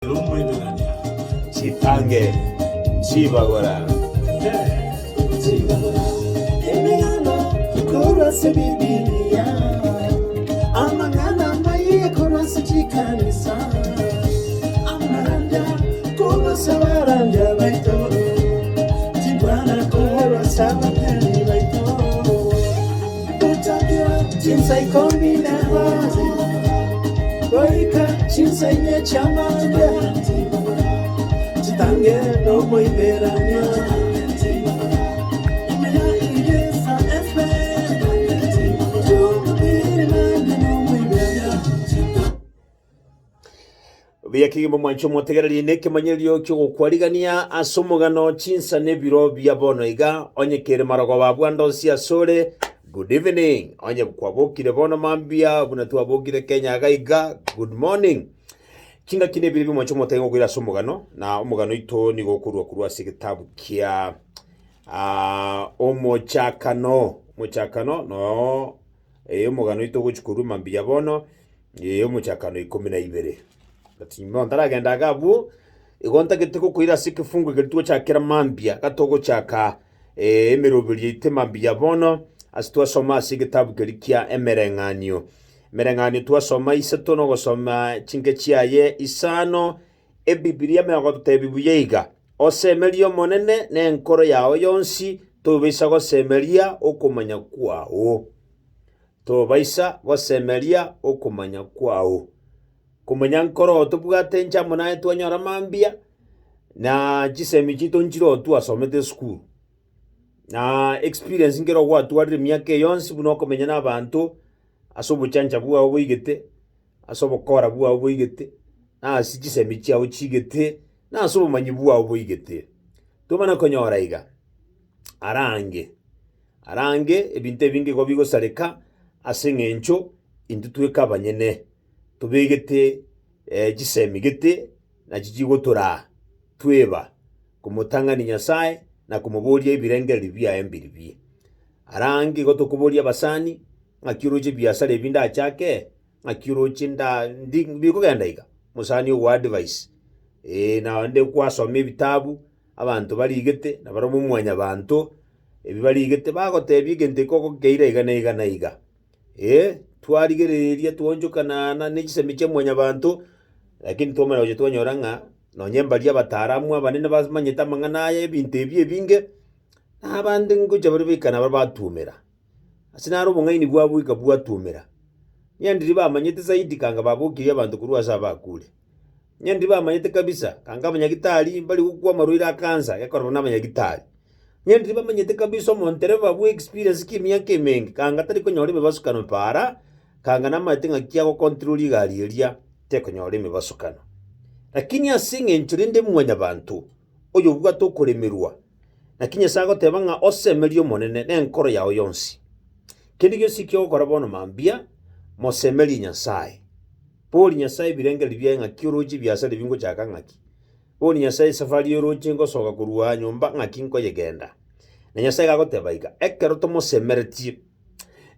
Omoiberania. Chipange. Chibagora. Chibagora. Emeyano. Korase Biblia. Amangana maiye korase chikanisa. Amaranja. Korase waranja baito. Chibana korase bateni baito. Tutakira chinsai kombina wazi. Goika chinsai nye chamanga. Chitange no Omoiberania. Biyakigimo mwancho motegereri neke manyerio cyo kwarigania asomogano chinsa nebiro bya bono iga onyekere marago babwando sia sore. Good evening onye kwabokire bono mambia bunatu abokire Kenya gaiga good morning kinga kine biri mwancho motengo kwira somogano na omogano ito ni gokurwa kurwa sigitabu kia omochakano no omogano ito gochukuru mambia bono omochakano 12 Latimbo ndaragenda gabu igonta gitiko kuira sikifungu gituo chakira mambia gatogo chaka emerobiri ite mambia bono asitwa soma sigitabu gerikia emerenganyo twasoma iseto no gosoma chinge chiaye isano ebibilia meago tutebibuyeiga osemerio monene ne enkoro yao yonsi tubisa gosemeria okumanya kwao okumanya kwao kumenya nkoro tubwate nchamo nae twanyora mambia na chisemi chito nchiro tu asomete school na experience ngero gwa twarire miake yonsi buno kumenya nabantu asobo chancha bwa obuyigete asobo kora bwa obuyigete na asichisemi chiao chigete na asobo manyi bwa obuyigete tumana konyora iga arange ebinte binge go bigo sareka asengencho indutweka abanyene tubegete gisemigete na jijigotora tweba kumutangani Nyasaye na kumuboria ibirengeri bya embiribi arangi gotokuboria basani akiroje biasara ebinda chake akiroje nda biko gendaiga musani wa advice na nde kwasoma ebitabu abantu barigete na baromo mwanya bantu ebibarigete bagotebigente koko geira iga twarigereria tuonjukana na nechisemiche mwanya bantu lakini tomara oje twanyoranga no nyembaria bataramu abanene bazmanyeta mangana ye binte binge abandi ngoje bari bikana batumira asinaro bungaini bwabuika bwatumira nyandiri bamanyete zaidi kanga babukiye abantu kurwa sabakule nyandiri bamanyete kabisa kanga abanyagitari bali gukwa maruira kansa yakora n'abanyagitari nyandiri bamanyete kabisa montere babu experience kimya kemengi kanga tari konyore bebasukano para kanga namatenga kiago control igali elia tekonyore mebasukano lakini asinge nchirinde mwanya bantu oyo bwa tokuremerwa lakini sago tebanga osemerio monene nenkoro yao yonsi kindi gyo sikyo korabono mambia mosemeri Nyasaye poli Nyasaye birengeri byenga kiroji byasa libingo chaka ngaki poli Nyasaye safari yoroji ngo soka kurwa nyomba ngaki nko yegenda na Nyasaye gagotebaiga ekero tomosemereti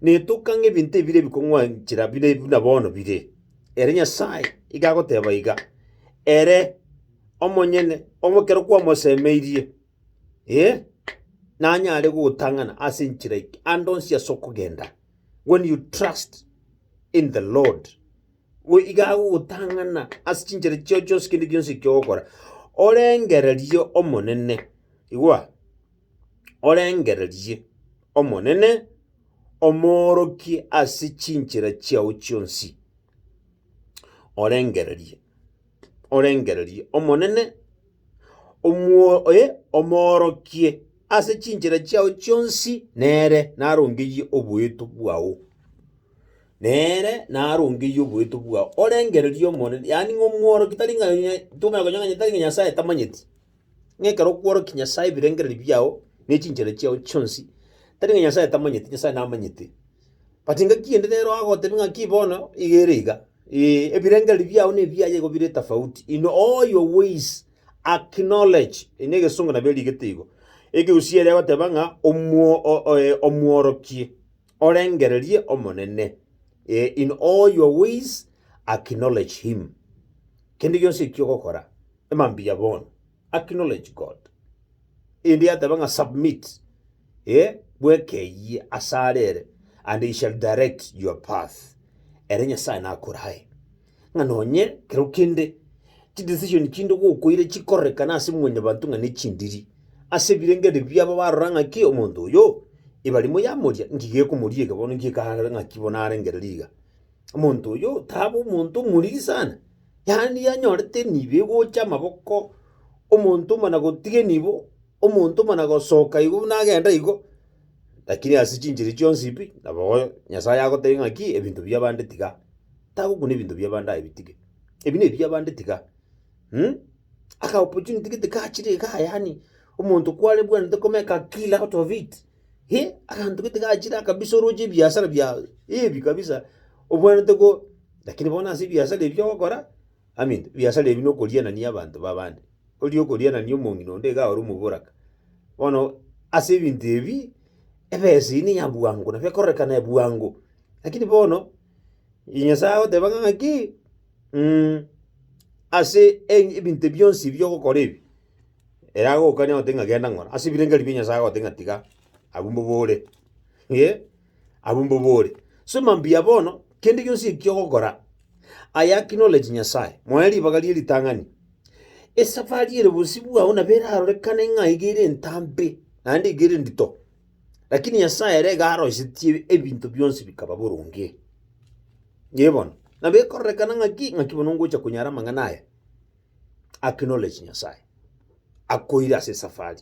netukange binte bire bikongwa nchira bire nabono bire ere Nyasaye igagotebaiga ere omonyene omokero kwa mosemeirie nanyare gutangana asinchira andonsia sokogenda when you trust in the Lord we igagu gutangana asinchira chocho skindi gyonsi kyokora orengererio omonene igwa orengererie omonene omoroki asichinchira chiao chionsi orengererie omonene omorokie asichinchira chiao chionsi nere narongiye obueto bwao orengererie omonene yani ngomoroki taringa tumya konyanga taringa Nyasaye tamanyeti ngekero kworoki Nyasaye birengereri byao nechinchira chiao chionsi taringa Nyasaye tamanyeti Nyasaye namanyeti patinga kiende rero agote binga kibono igeriga ebirengeri byao ne byaye go bire tofauti in all your ways acknowledge inege songa na beli getigo ege usiere batebanga omworokie orengererie omonene in all your ways acknowledge him kende yonse kyogokora emambia bono acknowledge God indi atabanga submit bwekeye asarere and he shall direct your path erenya sana akoraye nganonye kero kinde chi decision kindo gukoire chikoreka nase mwenye bantu ngane chindiri ase birengere byabo baranga ki omuntu yo ibalimo yamuria ngiye kumuriega bono ngikahara ngakibona arengereriga omuntu yo tabo omuntu muri sana yani yanyorete nibe gocha maboko omuntu mana gotige nibo omuntu mana gosoka igo nagenda igo lakini asichinjiri chonsipi nabo Nyasaye agotenga ki ebintu byabande tiga tago kune ebintu byabanda ebitige ebine byabande tiga aka opportunity tikachire ka yani omuntu kwale bwana tekomeka kill out of it akantu kitikachira kabisa roje biashara bya ebi kabisa obwana teko lakini bona si biashara ebyo gukora biashara ebino koliana ni abantu babande oliyo koliana ni omongino ndega ori muburaka bono ase ebintu ebi ebesi ni yabuango na bekoreka na yabuango lakini bono Nyasaye otebanga ngaki ase ebintu byonsi byo gukora ebi era gukanya otenga genda ngora ase birengeri bya Nyasaye otenga tiga abumbo bore abumbo bore so mambia bono kende yonsi kyo gukora I acknowledge Nyasaye mwali bagali litangani esafari ere busibu auna bera arekane ngaigire ntambe nandi igire ndito lakini Nyasaye rega haro isitie ebintu byonsi bikaba burunge yebona na bekorrekana ngaki bonongo cha kunyara manganaye acknowledge Nyasaye akoira ase safari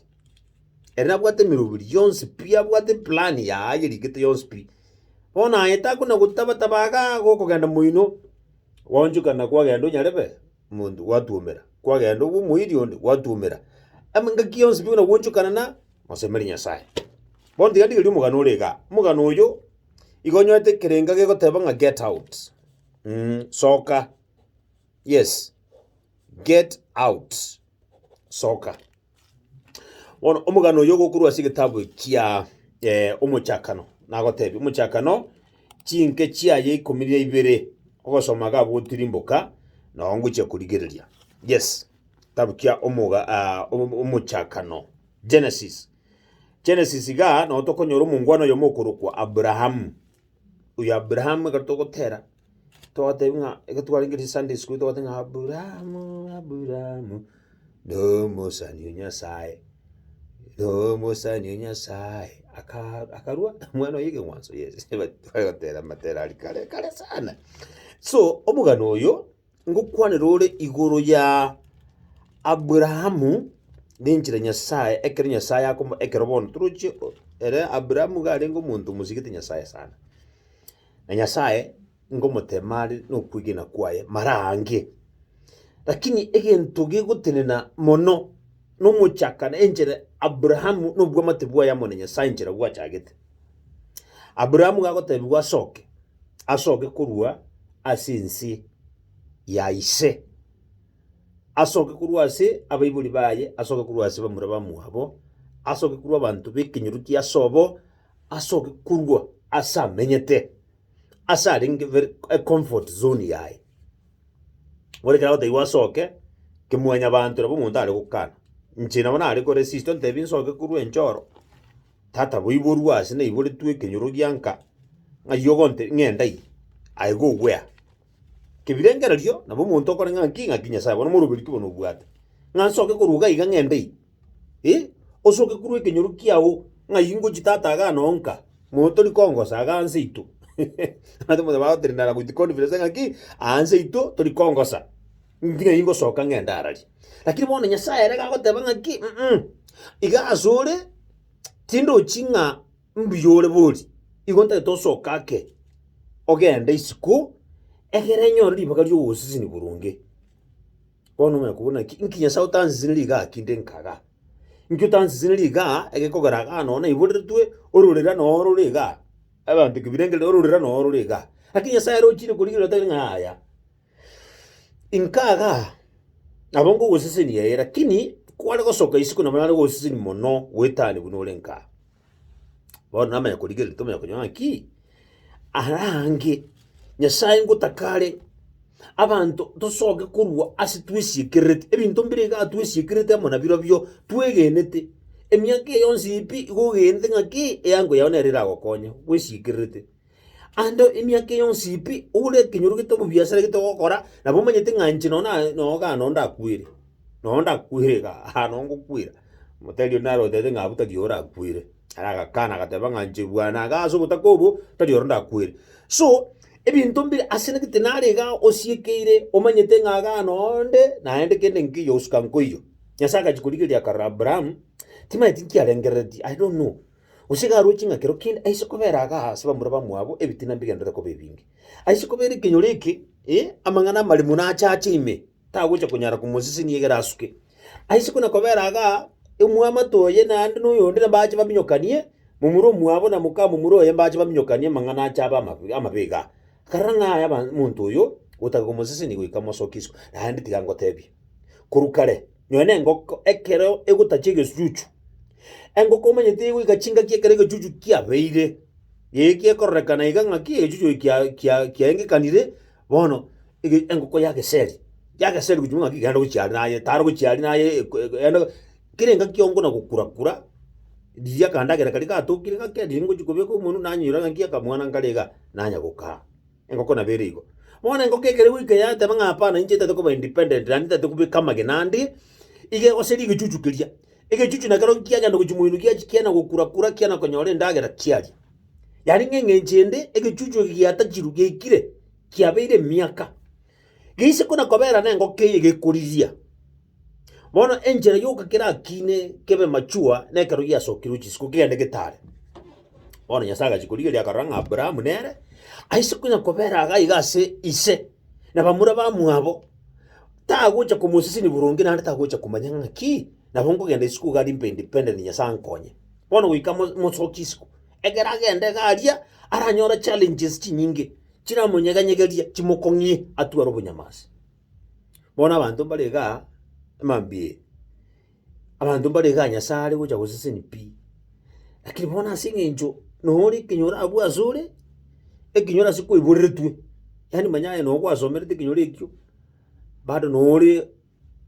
era bwate mirubiri yonsi pia bwate plan ya aye ligete yonsi pi bona ayeta kuna gutabaga gokugenda muino wonjukana kwagenda nyarebe mundu watumera kwagenda umuiri onde watumera amangaki yonsi bina wonjukana na masemeri Nyasaye bondi gadi gari mugano rega mugano uyo igonyoete kerenga gegoteba nga get out Soka yes get out Soka wono omugano uyo gokuru asigetabu kia omochakano nagotebi omochakano chinke chiaye 12 ogosomaga butirimboka na nguche kurigereria yes tabu kia omochakano Genesis ga no tokonyoro mungwano yo mukuru kwa Abraham uya Abraham gatogotera totenga egatwaringiri Sunday school totenga Abraham no mosani Nyasaye akarua mwana yige mwanzo yes batera matera alikale sana so omugano oyo ngukwane rore igoro ya Abrahamu ninjira Nyasaye ekere Nyasaye akomo ekerobon truchi ere Abrahamu garengo muntu muzigite Nyasaye sana na Nyasaye ngomotemari no kwigina kwaye marange lakini egento gegotenena mono no muchakana enjere Abrahamu no bwa matebwa ya mone Nyasaye njira bwa chagete Abrahamu gagotebwa asoke kurua asinsi ya ise asoke kurwa ase abayibuli baye asoke kurwa ase bamuraba muhabo asoke kurwa abantu bekinyiruki asobo asoke kurwa asa menyete asa ringe a comfort zone yaye wale kala ote wasoke kimwanya abantu rabo muntu ale gukana nchina bona ale ko resistant tebin soke kurwa enchoro tata boiborwa ase ne ibole tuwe kinyiruki yanka ngayogonte ngendai I go where kibirengera ryo nabo muntu okora ngankinga Nyasaye bona murubiri kibono bwate ngansoke kuruga iga ngende osoke kuruwe kenyoru kiawo ngayingo chitata ga nonka muntu likongo saga ansito ate mo ba otrina la kuti confidence ngaki ansito tulikongosa ndinga yingo soka ngenda arali lakini bona Nyasaye rega goteba ngaki iga azore tindo chinga mbiyore buri igonta tosoka ke ogenda Isiko egerenyo libaga ryo wosisi ni burunge bono me kubona inkinya sautanzi liga kinde nkaga nkyo tanzi liga egekogaraga none iburirtwe orurira no ruriga abantu kibirengere orurira no ruriga lakini Nyasaye rochire kuligiro tari ngaya inkaga abongo wosisi ni yera lakini kwale gosoka Isiko na mwana wosisi ni mono wetani bunolenka bono namanya kuligiro tumenya kunywa ki arange Nyasaye ngutakare abantu tosoke kurwa ase twisikerete ebinto mbirega twisikerete amona biro byo twegenete emiaka yonsi ipi igogende ngaki eyango yaone rira gokonya gwisikerete ando emiaka yonsi ipi ule kinyuru gito biasara gito gokora nabo manyete nganchi nona noga nonda kwire ga hanongo kwira motelio naro tete ngabuta giora kwire araga kana gateba nganchi bwana gaso butakobo taliora nda kwire so ebinto mbiri asene kitinarega osiekeire omanyete ngaga nonde naende kende ngiyo uskankoyo nyasaka chikulikiria karabram tima etinki alengeredi I don't know usiga ruchinga kero kinde Isiko beraga siba muraba mwabo ebitina mbigendera ko bebingi Isiko bere kinyoreki amangana mali muna chachime tagucha kunyara kumuzisi niyegera asuke Isiko nakoberaga umwama toye nandi nuyondera bache babinyokanie mumuro mwabo na muka mumuro ye bache babinyokanie mangana chaba amabega karanga ya muntu yo utakumuzisi ni gwikamosokiso nandi tigango tebi kurukare nyone ngoko ekero egutachige suchu engoko manyete gwikachinga kiekerege juju kia beire yeke korrekana iganga kie juju kia engekanire bono engoko yake seri kujunga kiganda kuchiali naye taro kuchiali naye endo kirenga kiongo na kukurakura diya kandagera kalika atokire kake dingo chikobeko munu nanyira ngia kamwana nkalega nanya goka engoko na berigo bona engoko ekere wike ya tabanga hapana inje tata kuba independent and tata kuba kama genandi ige oseri gijuju kiria ige juju na karo kiaga ndo kujimuinu kiana gukurakura kiana konyore ndagera kiali yani ngengenjende ige juju giata jiruge kire kiabeire miaka gise kuna kobera nengo keye gekuriria bona enjera yoka kira kine kebe machua ne karo ya sokiruchi siku kende getare bona nyasaga chikuriria karanga Abraham nere Isiko na kobera aga igase ise na bamura bamwabo tagucha kumusisi ni burungi na tagucha kumanyanga ki na bongo genda Isiko gari independent nyasankonye bona wika mosokisiko egera gende garia aranyora challenges chinyingi chira munyeganyegeria chimokongie atwaro bunyamasi bona abantu barega mambie abantu barega nyasare gucha gusisi ni pi lakini bona singenjo nori kinyora abu azure ekinyora siku iburetwe yani manyaye no kwasomerete kinyora ekyo bado nori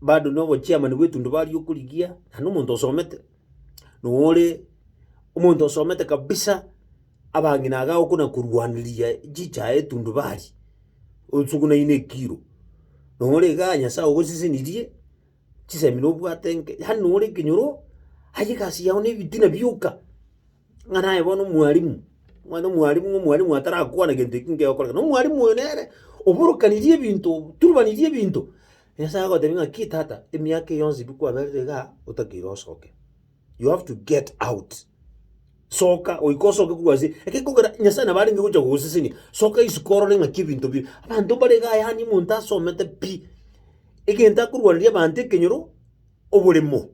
bado no chairman wetu ndubali yokuligia hano muntu osomete nori umuntu osomete kabisa abangina agao kuna kurwaniria jicha etu ndubali utsuguna ine kiro nori ganya sawo gusisi nirie chisemino bwatenge yani nori kinyoro ajikasi yaone bitina byuka nganaye bono mwalimu mwalimu atarakuwa na gende kinge okora no mwalimu onere oburukanirie bintu turubanirie bintu yasa go tebinga kitata emiake yonzi bikwa berega utakiro soke you have to get out soka oikosoke kuwazi ekikogera nyasa na bali ngujo gusisini soka isikoro lenga kibintu bi abantu barega yani muntu asomete pi egenda kurwanira bante kenyoro obulimo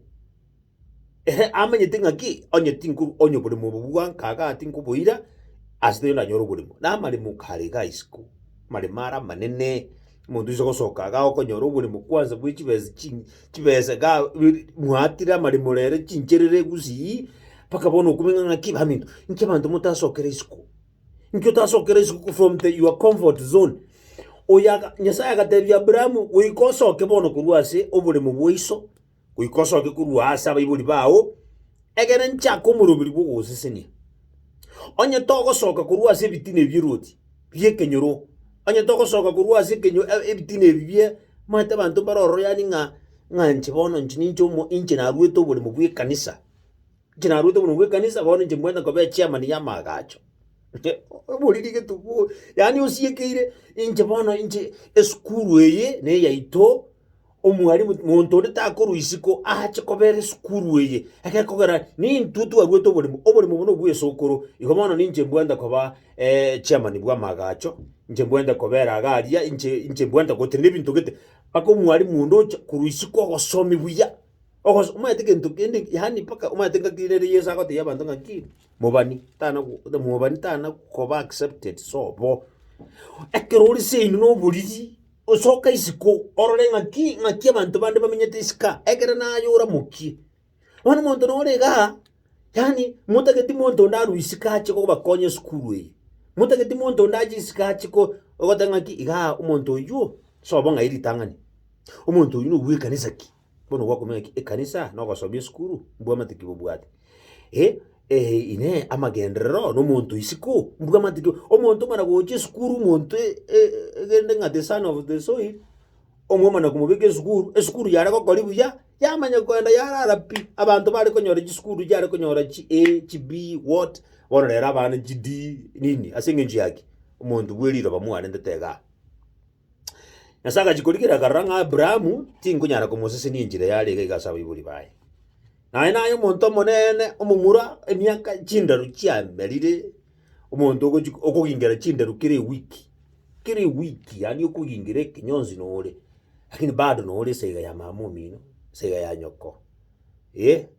amanye tingaki onye tinku onye bulimo bubwa kaga tinku boira asite na nyoro bulimo na mali mukarega Isiko mali mara manene mundu izo soka ga okonyoro bulimo kwanza bwikibeze kibeze ga muhatira mali murere cincherere gusi paka bono kuminga ngaki baminto nkibantu mutasokere Isiko nkyo tasokere Isiko from your comfort zone oyaga nyasaya gatebya Abraham wikosoke bono kurwase obulimo bwiso kuikosoke kurwasa bayibuli bawo egere nchako murubiri bwogusisinia onye togo soka kurwase bitine biroti bye kenyoro onye togo soka kurwase kenyo ebitine bibye mata bantu baroro yani nganche bono nchinincho mo inche na rueto buli mu bwe kanisa nchina rueto buli mu bwe kanisa bono nche mwenda ko be chairman ya magacho bulirige tubu yani osiekeire inche bono inche eskuru eye ne yaito omwalimu muntu takoru Isiko ache kobere skuru eye akakogera ni ntutu arweto obulimo buno bwe sokoro ikomana ninje mbwenda koba chairman bwa magacho nje mbwenda kobera agaria inje mbwenda gotende bintu gete paka omwalimu ndo kuru Isiko gosomi buya ogos umayeteke ntukende yani paka umayetenga kirere yesa gote yabantu ngaki mubani tana koba accepted so bo ekerori seinu no buliji osoka Isiko orore ngaki abantu bande bamenyete isika egere na yura muki wana muntu norega yani mutageti muntu ndaru isika chiko bakonye skuru ye mutageti muntu ndaji isika chiko ogotanga ki iga umuntu yu so bonga iri tangani omuntu uyu nuwe kanisa ki bono gwakomenya ki kanisa no gosomia skuru mbwa matikibo bwate ine amagendero no muntu Isiko mbwa matikibo omuntu mana goche skuru muntu gende ngate son of the soil omwomana kumubike skuru yara ko koribu yamanya kwenda yarara pi abantu bari konyora skuru yara konyora chi B what bona rera bana GD nini asinge njiyaki umuntu bweliro bamwana ndetega nasaka jikurikira karanga Abrahamu tingunyara kumosese ninjire yale gasaba iburi baye nayo umuntu monene umumura emyaka chindaru chiamerire umuntu okugingera chindaru kire wiki yani okugingire kinyonzi nore lakini bado nore sega ya mamumino sega ya nyoko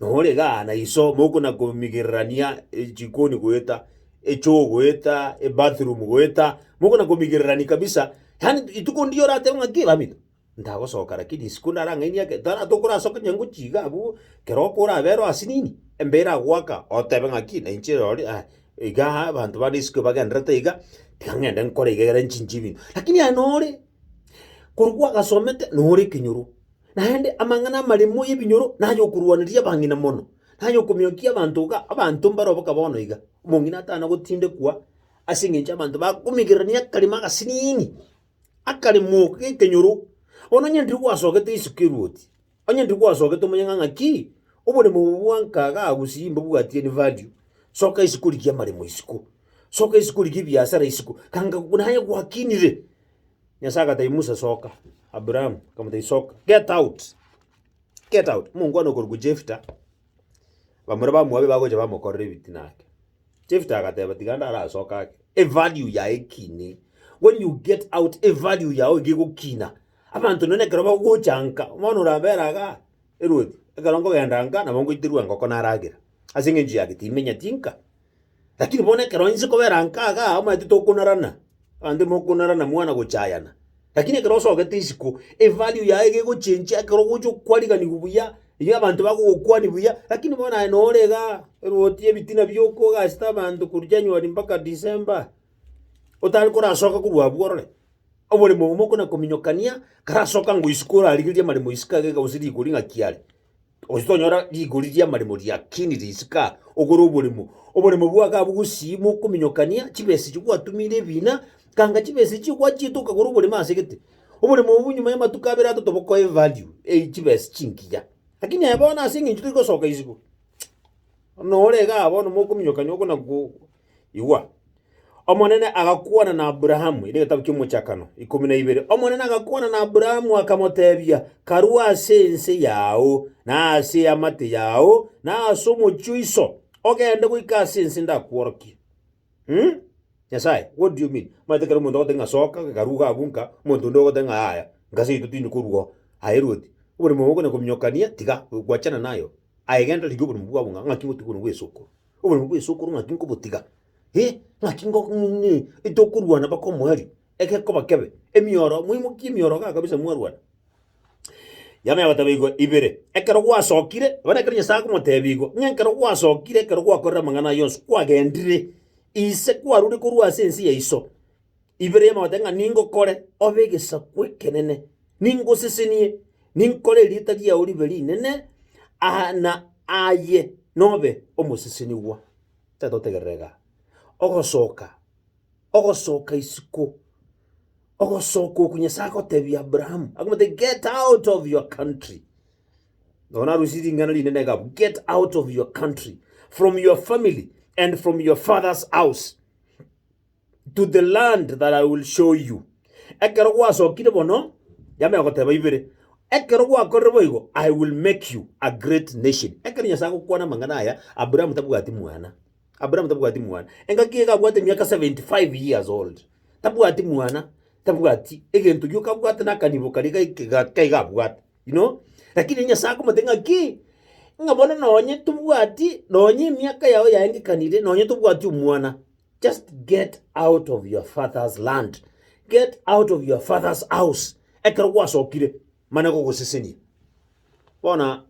nore gana iso moko na kumigerania jikoni gweta echo gweta bathroom gweta moko na kumigerani kabisa yani ituko ndio rate ngaki bamito ndago soka lakini sikuna ranga ini yake dara tokura soka nyangu chiga abu kerokora bero asinini embera gwaka otebe ngaki na inchiro ori iga bantu bari Isiko bagendrete iga tikangenda nkore igera nchinjibi lakini anore kurugwa gasomete nore kinyuru nahende amangana marimo yebinyuru nayo kurwaniriya bangina mono nayo kumyokia abantu mbaro bakabono iga mungina tana gutinde kwa asinge abantu bakumigirania kalima gasinini akali muke kenyuru ononye ndi kwasogete Isikiruoti onye ndi kwasogete munyanga ki obone mu bwankaga agusimba bwatie ni value soka Isikuri kya mari mu Isiko soka Isikuri kibyasara Isiko kanga kunaye kwakinire nyasaka taimusa soka Abraham kama taisoka get out mungu anokorgu Jefta bamura bamwabe bagoje bamukorera ibitinake Jefta agateba tiganda ara soka a value ya ekini when you get out a value ya ogigukina abantu none keroba guchanka mono raberaga erudi ekarongo gendanga na mongo itiru ngoko naragira asinge nji yagitimenya tinka lakini bone keronzi ko beranka ga ama titokunarana ande mokunarana mwana guchayana lakini keroso gete Isiko a value ya ege guchenja kerogo cyo kwaliga ni bubuya iyo abantu bagukwani buya lakini bona norega eroti Yebitina byoko ga sta bantu kurjanywa mpaka December otali kora soka kurwa bworole obole momoko na kominyokania karasoka ngo Isiko aligiria marimo Isika ga usiri kuringa kiale ositonyora liguriria marimo ya kini Isika ogoro obole mu bwaka bugusimo kominyokania chibesi chigwatumire bina kanga chibesi chigwa chituka goro obole masegete obole mu bunyuma ya matukabera totoboko value chibesi chinkiya lakini yabona asinge nchiko soka Isiko norega abona mu kominyokania okona ku iwa omonene agakuana na Abrahamu ile gitabu kimuchakano 12 omonene agakuana na Abrahamu akamotebia karua sense yao na ase amate yao na asomo chuiso ogende guika sense ndakworoki Yasai what do you mean matekero mundo gotenga soka garuga abunka mundo ndo gotenga haya ngasi tutini kurugo airudi uri mugo na kumnyokania tiga gwachana nayo aigenda ligo buri mugwa bunga ngakingo tikunu gwesoko uri mugwe soko ngakingo butiga ngakingo ni itokurwana bakomwari ekeko bakebe emioro muimuki emioro ga kabisa mwarwana yame abatabigo ibere ekero gwasokire bana kenya sako motebigo nyenkero gwasokire ekero gwakorera mangana yonse kwagendire ise kwaruri kurwa sensi ya iso ibere yama watenga ningo kore obegesa kwekenene ningo sesenie ninkole litagi ya oliveri nene na aye nobe omoseseni wa tato tegerega ogosoka Isiko ogosoka kunyesako tebi Abraham agomete get out of your country dona rusidi ngana linene ga get out of your country from your family and from your father's house to the land that I will show you ekero gwasokire bono yame agoteba ibere ekero gwakorebo igo I will make you a great nation ekero nyasako kwana mangana aya Abraham tabugati mwana engakika bwate myaka 75 years old tabugati mwana tabugati egento yuka bwate nakanibo kaliga bwate you know lakini nyasako matenga ki ngabona nonye tubwati nonye myaka yao yaengikanire nonye tubwati umwana just get out of your father's land get out of your father's house ekero gwasokire manako guseseni bona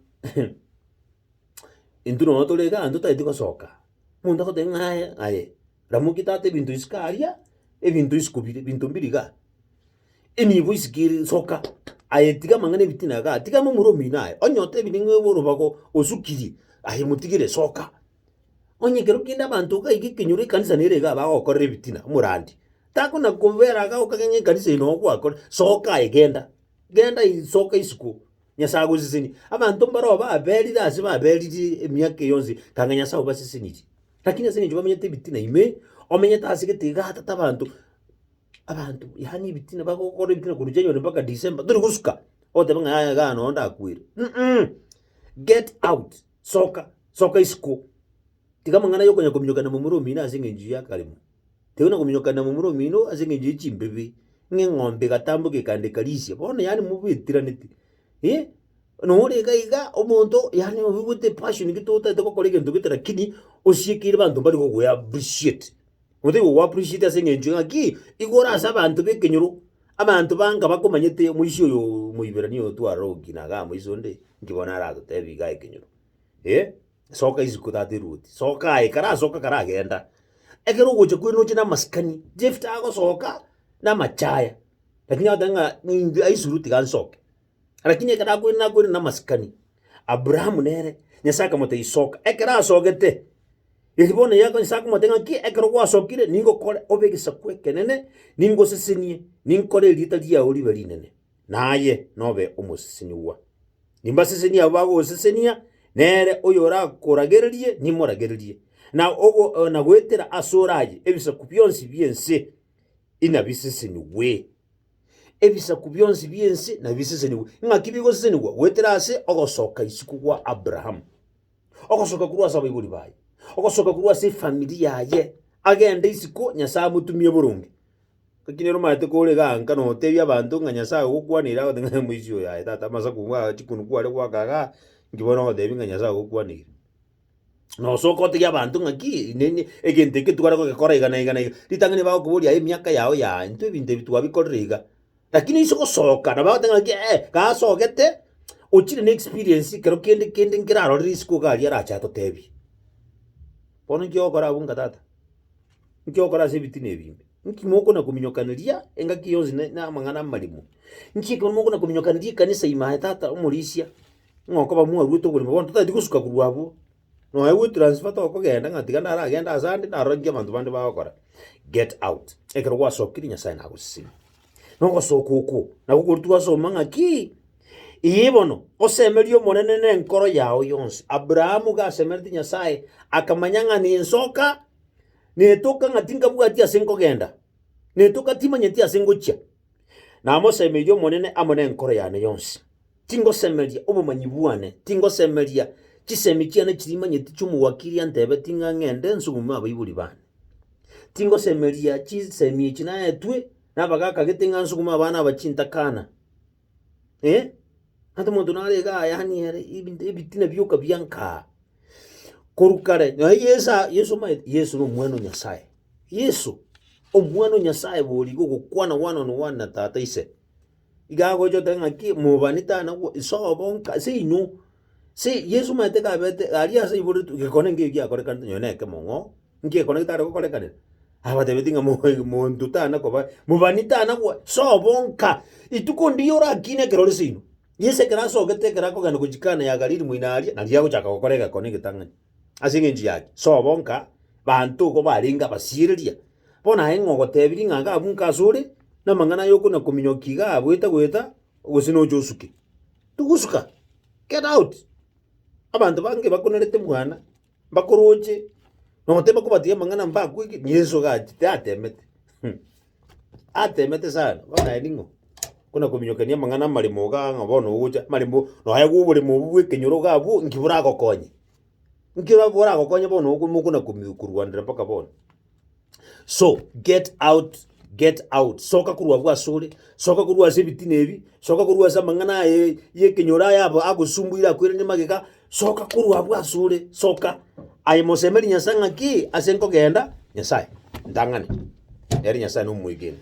intuno notolega antuta itiko soka munda ko tenga aye ramukitate bintu iskaria e bintu iskubire bintu mbiriga eni boisikiri soka ayetiga mangane bitina ga tiga mu muromi naye onyote biningwe borobako osukiri ahe mutigire soka onye kero kinda abantu ka igikinyure kanisa nere ga ba okorre bitina murandi tako na kovera ga okagenge kanisa ino kwa soka igenda genda isoka Isiko nyasago sisini abantu mbaro ba beli dasi ba beli emyake yonzi kanga nyasago basisini lakini asini juba menyete bitina ime omenyeta asigete ga hata abantu yani bitina bako kore bitina kurujenyo mpaka December turi gusuka ote banga ga no ndakwire get out soka Isiko tikamangana yokonya komnyokana mu muromi na asinge nju ya kalimu teuna komnyokana mu muromi no asinge nju chimbebe ng'ombe gatambuke kande kalisia bona yani mubitiraniti no rega iga omonto yani obute passion gitota de kokore gento gitera kini oshikire bantu bari ko ya appreciate mude wo appreciate asinge nju ngaki igora asa bantu bekenyuru abantu banga bakomanyete muisho yo Omoiberania otwaro ginaga muisonde ngibona rato tebiga ekenyuru soka Isiko tatiruti soka ikara soka karagenda ekero goche kwino china maskani jefta ago soka na machaya lakini adanga aisuruti gan soka lakini ekara kwino na maskani Abraham nere nyasaka mote isoka ekara sogete ikibone yako nyasaka mote ngaki ekero kwa sokire ningo kole obegisa kwekenene ningo sesenie ninkole lita dia oliveri nene naye nobe omoseseniwa nimba sesenia abago sesenia nere oyora koragererie ni moragererie na ogo na gwetera asoraje ebisa kubyonsi byense ina biseseni we ebisa kubyonsi byense na biseseni we ngakibigo seseni we wetera ase ogosoka Isiko kwa Abraham ogosoka kurwa saba ibuli baye ogosoka kurwa se familia ye agende Isiko nyasa mutumie burungi kakinero mate kole ganga no tebya abantu nganyasa gukwanira ngo mwisho ya tata masaku kwa chikunu kwale kwa kaga ngibona ngo debinga nyasa gukwanira no sokote ya bantu ngaki nene egente ke tukara ko kora igana litangane ba ko buri emyaka yao ya into binde bitwa bikorega lakini Isiko soka na ba ngaki ka sokete ochire ne experience kero kende ngiraro Isiko ga yara chato tebi pono kyo kora bunga tata nkyo kora se bitine bimbe nkimoko na kuminyokaniria engaki yonzi na mangana malimu nkiko moko na kuminyokaniria kanisa ima tata umurisia ngoko bamwe ruto kuri mabonto tati kusuka kurwabo no awu transfer to ko genda ngatiga ndara agenda asande na ronge bantu bande bakora get out ekero kwa sokiri nya sign agusi no go sokoko na kukurtuwa so mangaki ibono osemerio monene ne nkoro yao yonsi Abrahamu ga semerti nya sai akamanyanga ni soka netoka ngatinga bwati asengo genda netoka timanyeti asengo chia na mosemerio monene amone nkoro yane yonsi tingo semeria obumanyibuane tingo semeria chisemichiane chirimanyeti chumu wakiri antebe tinga ngende nsuguma abayibuli bane tingo semeria chisemie china etwe nabagaka getinga nsuguma abana abachinta kana hata muntu narega yani ibitina byoka byanka korukare no Yesu no mwana nyasaye Yesu omwana nyasaye boli gukwana one na tata ise igago jote ngaki mubanita na so bonka sino se Yesu mate ka bete aria se iburu gekone ngiki akore kan nyone ke mongo ngiki kone tare ko kore kan abate betinga mo ntutana ko ba mubanita na so bonka ituko ndiora kine kerole sino Yese kera so gete kera ko gano kujikana ya galiri muinaria na liago chaka ko kore gakone gitangani asinge nji yake so bonka bantu ko baringa basiriria bona hengo gotebiri nganga abunka sore na mangana yoko na kuminyokiga abweta gusino josuke tugusuka get out abantu bange bakonerete mwana bakoroje no tema ko batie mangana mbako Yesu gaji atemete sana bona eningo kuna kuminyokania mangana malimo ga ngabono uja malimo no hayo buri mu bwekenyoro gabu ngibura gokonye bono ukuna kumikurwandira paka bono so get out soka kurwa bwa sore soka kurwa sebitinebi soka kurwa samangana ye kenyora yabo agusumbuira kwire mageka soka kurwa bwa sore soka ayimosemeri nyasanga ki asenko genda nyasai ndangane yari nyasai no mwigeni